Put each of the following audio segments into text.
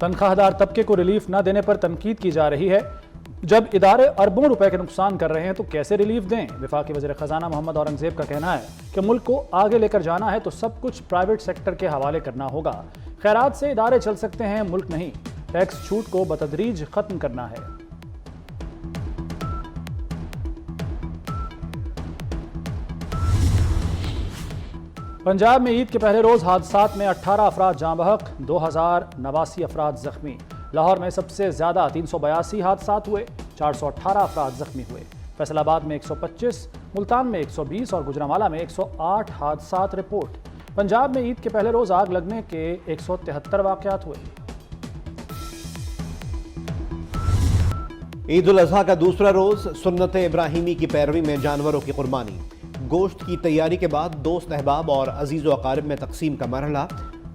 तनख्वाहदार तबके को रिलीफ न देने पर तनकीद की जा रही है। जब इदारे अरबों रुपए के नुकसान कर रहे हैं तो कैसे रिलीफ दें? वफाकी वज़ीर खजाना मोहम्मद औरंगजेब का कहना है कि मुल्क को आगे लेकर जाना है तो सब कुछ प्राइवेट सेक्टर के हवाले करना होगा। खैरात से इदारे चल सकते हैं, मुल्क नहीं। टैक्स छूट को बतदरीज खत्म करना है। पंजाब में ईद के पहले रोज हादसात में 18 अफराद जाँ बहक, 2089 अफराद जख्मी। लाहौर में सबसे ज्यादा 382 हादसात हुए, 418 अफराद जख्मी हुए। फैसलाबाद में 125, मुल्तान में 120 और गुजरांवाला में 108 हादसात रिपोर्ट। पंजाब में ईद के पहले रोज आग लगने के 173 वाकयात हुए। ईद उल अजहा का दूसरा रोज सुन्नत इब्राहिमी की पैरवी में जानवरों की कुर्बानी। गोश्त की तैयारी के बाद दोस्त अहबाब और अजीज़ व अकारिब में तकसीम का मरहला।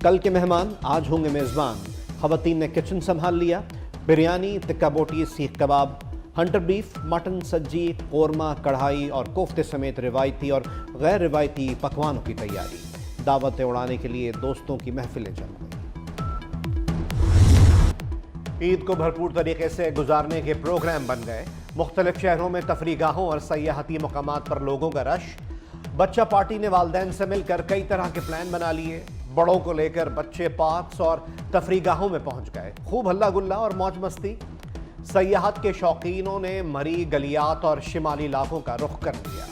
कल के मेहमान आज होंगे मेज़बान। ख़वातीन ने किचन संभाल लिया। बिरयानी, टिक्का बोटी, सीख कबाब, हंटर बीफ, मटन, सज्जी, कोरमा, कढ़ाई और कोफ्ते समेत रिवायती और गैर रिवायती पकवानों की तैयारी। दावतें उड़ाने के लिए दोस्तों की महफिलें जम गई। ईद को भरपूर तरीके से गुजारने के प्रोग्राम बन गए। मुख्तलिफ शहरों में तफरीगाहों और सयाहती मकामात पर लोगों का रश। बच्चा पार्टी ने वालिदैन से मिलकर कई तरह के प्लान बना लिए। बड़ों को लेकर बच्चे पार्क्स और तफरीगाहों में पहुंच गए। खूब हल्ला गुल्ला और मौज मस्ती। सयाहत के शौकीनों ने मरी, गलियात और शिमाली इलाकों का रुख कर लिया।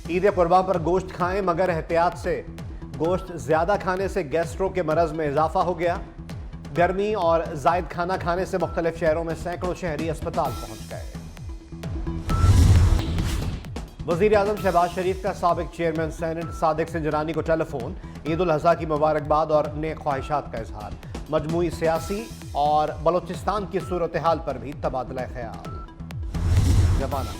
ईद कुर्बान पर गोश्त खाएं मगर एहतियात से। गोश्त ज्यादा खाने से गैस्ट्रो के मरज में इजाफा हो गया। गर्मी और जायद खाना खाने से मुख्तलिफ शहरों में सैकड़ों शहरी अस्पताल पहुंच गए। वजीर आजम शहबाज शरीफ का साबिक चेयरमैन सेनेट सादिक सिंजरानी को टेलीफोन। ईद उल अजहा की मुबारकबाद और नेक ख्वाहिशात का इजहार। मजमूई सियासी और बलोचिस्तान की सूरत हाल पर भी तबादला ख्याल। जमाना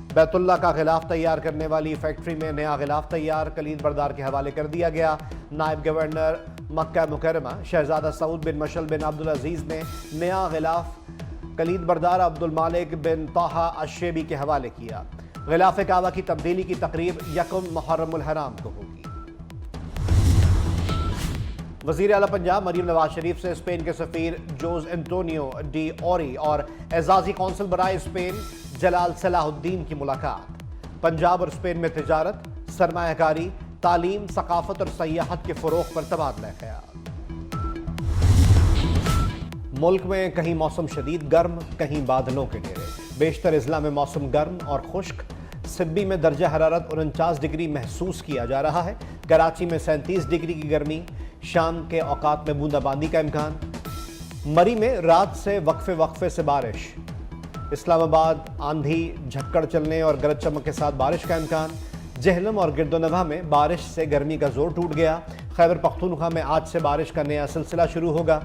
बैतुल्ला का गिलाफ तैयार करने वाली फैक्ट्री में नया गिलाफ तैयार, कलीद बरदार के हवाले कर दिया गया। नायब गवर्नर मक्का मुकरमा शहजादा सऊद बिन मशल बिन अब्दुल अजीज ने नया गिलाफ कलीद बरदार अब्दुल मालिक बिन ताहा अशेबी के हवाले किया। गिलाफ काबा की तब्दीली की तकरीब यकम मुहर्रमुल हराम को होगी। वजीर आला पंजाब मरीम नवाज शरीफ से स्पेन के सफीर जोज एंटोनियो डी ओरी और एजाजी कौंसिल बराए स्पेन जलाल सलाहुद्दीन की मुलाकात। पंजाब और स्पेन में तिजारत, सरमायाकारी, तालीम, सकाफत और सयाहत के फरोग पर तबादला ख्याल। मुल्क में कहीं मौसम शदीद गर्म, कहीं बादलों के डेरे। बेशतर अजला में मौसम गर्म और खुश्क। सिब्बी में दर्जा हरारत 49 डिग्री महसूस किया जा रहा है। कराची में 37 डिग्री की गर्मी। शाम के औकात में बूंदाबांदी का इम्कान। मरी में रात से वक्फे वक्फे से बारिश। इस्लामाबाद आंधी, झक्कड़ चलने और गरज चमक के साथ बारिश का इम्कान। जहलम और गिरदोनवा में बारिश से गर्मी का जोर टूट गया। खैबर पख्तूनख्वा में आज से बारिश का नया सिलसिला शुरू होगा।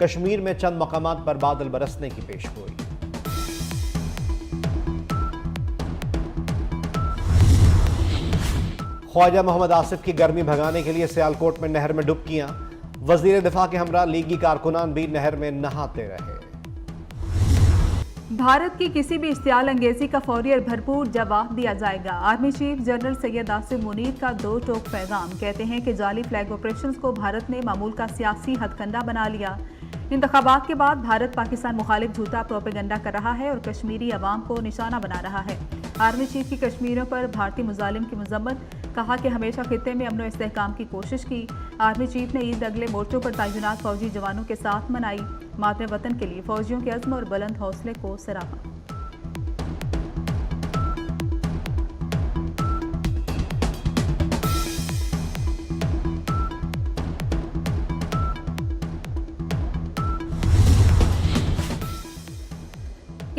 कश्मीर में चंद मकामात पर बादल बरसने की पेशगोई। ख्वाजा मोहम्मद आसिफ की गर्मी भगाने के लिए सियालकोट में नहर में डुबकियां। वजीर दिफा के हमरा लीगी कारकुनान भी नहर में नहाते रहे। भारत की किसी भी इश्तियाल अंगेजी का फौरी और भरपूर जवाब दिया जाएगा। Army chief general Syed Asim Munir का दो टोक पैगाम। कहते हैं कि जाली फ्लैग ऑपरेशंस को भारत ने मामूल का सियासी हथकंडा बना लिया। इंतखाबात के बाद भारत पाकिस्तान मुखालिफ झूठा प्रोपेगेंडा कर रहा है और कश्मीरी अवाम को निशाना बना रहा है। आर्मी चीफ की कश्मीरियों पर भारतीय मुजालिम की मजम्मत। कहा कि हमेशा खित्ते में अमन व इस्तेहकाम की कोशिश की। आर्मी चीफ ने ईद अगले मोर्चों पर तैनात फौजी जवानों के साथ मनाई। मातम वतन के लिए फौजियों के अज़्म और बुलंद हौसले को सराहा।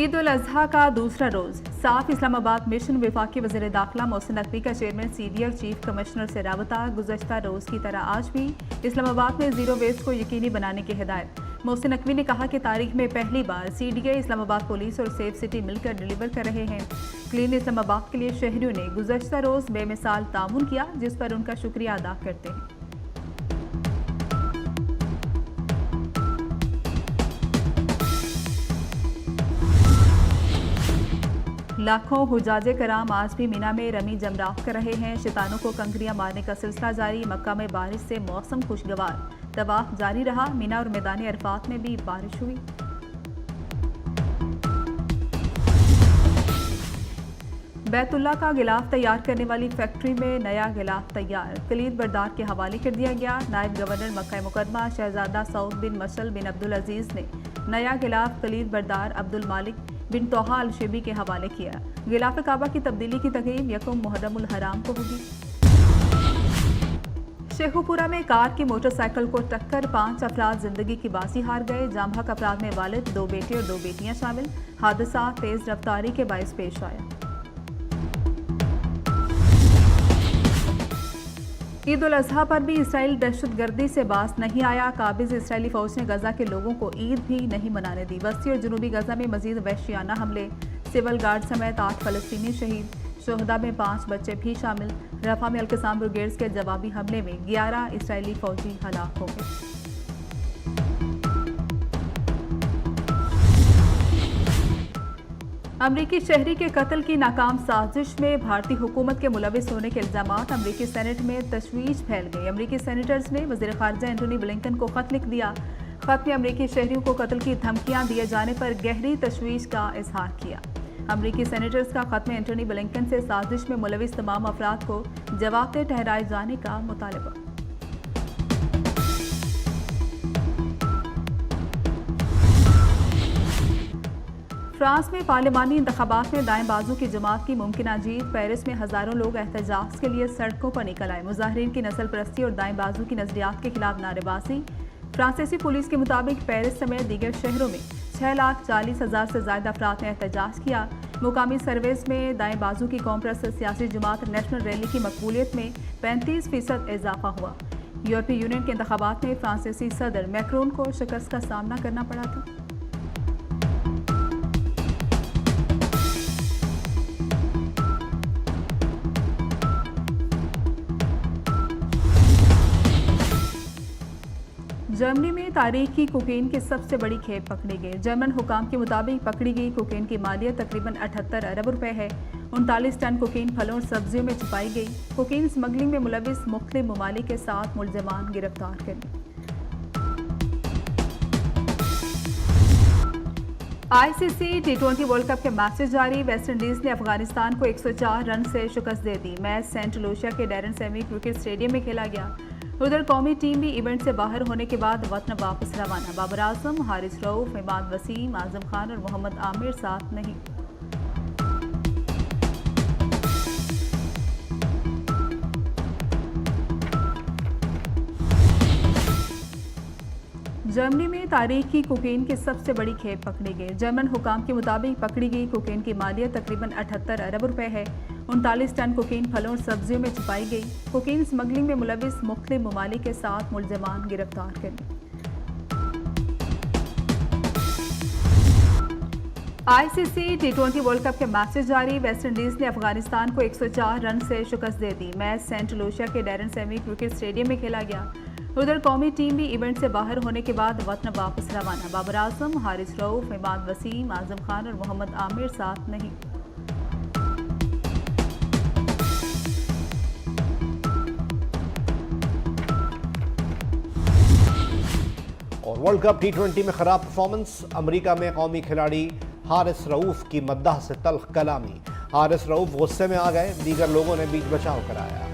ईद उल अजहा का दूसरा रोज साफ इस्लामाबाद मिशन। वफाकी वज़ीर दाखिला मोहसिन नकवी का चेयरमैन सीडीएल चीफ कमिश्नर से राबता। गुज़श्ता रोज की तरह आज भी इस्लामाबाद में जीरो वेस्ट को यकीनी बनाने की हिदायत। मोहसिन नकवी ने कहा कि तारीख में पहली बार सीडीए इस्लामाबाद पुलिस और सेफ सिटी मिलकर डिलीवर कर रहे हैं। क्लीन इस्लामाबाद के लिए शहरियों ने गुज़श्ता रोज बेमिसाल ताउन किया, जिस पर उनका शुक्रिया अदा करते हैं। लाखों हुजाजे कराम आज भी मीना में रमी जमरात कर रहे हैं। शैतानों को कंकरियां मारने का सिलसिला जारी। मक्का में बारिश से मौसम खुशगवार, तवाफ जारी रहा। मीना और मैदान अरफात में भी बारिश हुई। बैतुल्ला का गिलाफ तैयार करने वाली फैक्ट्री में नया गिलाफ तैयार, कलीद बरदार के हवाले कर दिया गया। नायब गवर्नर मक्का मुकदमा शहजादा सऊद बिन मशल बिन अब्दुल अजीज ने नया गिलाफ कलीद बरदार अब्दुल मालिक बिन तोहा अल शेबी के हवाले किया। गिलाफ काबा की तब्दीली की तकरीब यकम मुहर्रम उल हराम को होगी। शेखुपुरा में कार की मोटरसाइकिल को टक्कर, 5 अफराद जिंदगी की बाजी हार गए। जामहक अफराद में वालिद, 2 बेटे और 2 बेटियां शामिल। हादसा तेज रफ्तारी के बायस पेश आया। ईद उल अजहा पर भी इसराइल दहशतगर्दी से बाज नहीं आया। काबिज इसराइली फौज ने गजा के लोगों को ईद भी नहीं मनाने दी। वस्ती और जनूबी गजा में मजीद वहशियाना हमले, सिविल गार्ड समेत 8 फलस्तीनी शहीद, शोहदा में 5 बच्चे भी शामिल। रफा में अल-कसाम ब्रिगेड्स के जवाबी हमले में 11 इसराइली फौजी हलाक हो गए। अमरीकी शहरी के कत्ल की नाकाम साजिश में भारतीय हुकूमत के मुलविस होने के इल्जामात। अमरीकी सेनेट में तशवीश फैल गई। अमरीकी सेनेटर्स ने वज़ीर ख़ारजा एंटोनी ब्लिंकन को खत लिख दिया। खत में अमरीकी शहरियों को कत्ल की धमकियां दिए जाने पर गहरी तशवीश का इजहार किया। अमरीकी सेनेटर्स का खत में एंटोनी ब्लिंकन से साजिश में मुलविस तमाम अफराद को जवाबदेह ठहराए जाने का मुतालबा। फ्रांस में पार्लिमानी इंतखाबात में दाएं बाजू की जमात की मुमकिन जीत। पेरिस में हजारों लोग एहतजाज के लिए सड़कों पर निकल आए। मुजाहिरीन की नस्ल परस्ती और दाएं बाजू की नजरियात के खिलाफ नारेबाजी। फ्रांसीसी पुलिस के मुताबिक पेरिस समेत दीगर शहरों में 6,40,000 से ज्यादा अफराद ने एहतजाज किया। मुकामी सर्वेस में दाएं बाजू की कौम परस्त सियासी जमात नेशनल रैली की मकबूलियत में 35% इजाफा हुआ। यूरोपीय यूनियन के इंतखाबात में फ्रांसीसी सदर मैक्रोन को शिकस्त का सामना करना पड़ा था। जर्मनी में तारीख की कोकेन की सबसे बड़ी खेप पकड़ी गई। जर्मन हुकाम के मुताबिक पकड़ी गई कोकेन की मालियत तकरीबन 78 अरब रुपए है। 39 टन कोकेन फलों और सब्जियों में छुपाई गई। कोकेन स्मगलिंग में मुलविस मुख्तलिफ ममालिक के 7 मुलजमान गिरफ्तार कर लिए। ICC T20 वर्ल्ड कप के मैचेस जारी। वेस्ट इंडीज ने अफगानिस्तान को 104 रन से शिकस्त दे दी। मैच सेंट लूसिया के डैरन सेमी क्रिकेट स्टेडियम में खेला गया। उधर कौमी टीम भी इवेंट से बाहर होने के बाद वतन वापस रवाना। बाबर आजम, हारिस रऊफ, इमाद वसीम, आजम खान और मोहम्मद आमिर साथ नहीं। जर्मनी में तारीख की कोकेन की सबसे बड़ी खेप पकड़ी गई। जर्मन हुकाम के मुताबिक पकड़ी गई कोकेन की मालियत तकरीबन 78 अरब रुपए है। 39 टन कोकेन फलों और सब्जियों में छुपाई गई। कोकेन स्मगलिंग में मुलविस मुख्तलिफ ममालिक के 7 मुलजमान गिरफ्तार कर लिए। ICC T20 वर्ल्ड कप के मैचेस जारी। वेस्ट इंडीज ने अफगानिस्तान को 104 रन से शिकस्त दे दी। मैच सेंट लूसिया के डैरन सेमी क्रिकेट स्टेडियम में खेला गया। उधर कौमी टीम भी इवेंट से बाहर होने के बाद वतन वापस रवाना। बाबर आजम, हारिस रऊफ, इमाद वसीम, आजम खान और मोहम्मद आमिर साथ नहीं। और वर्ल्ड कप T20 में खराब परफॉर्मेंस। अमेरिका में कौमी खिलाड़ी हारिस रऊफ की मद्दाह से तल्ख कलामी। हारिस रऊफ गुस्से में आ गए, दीगर लोगों ने बीच बचाव कराया।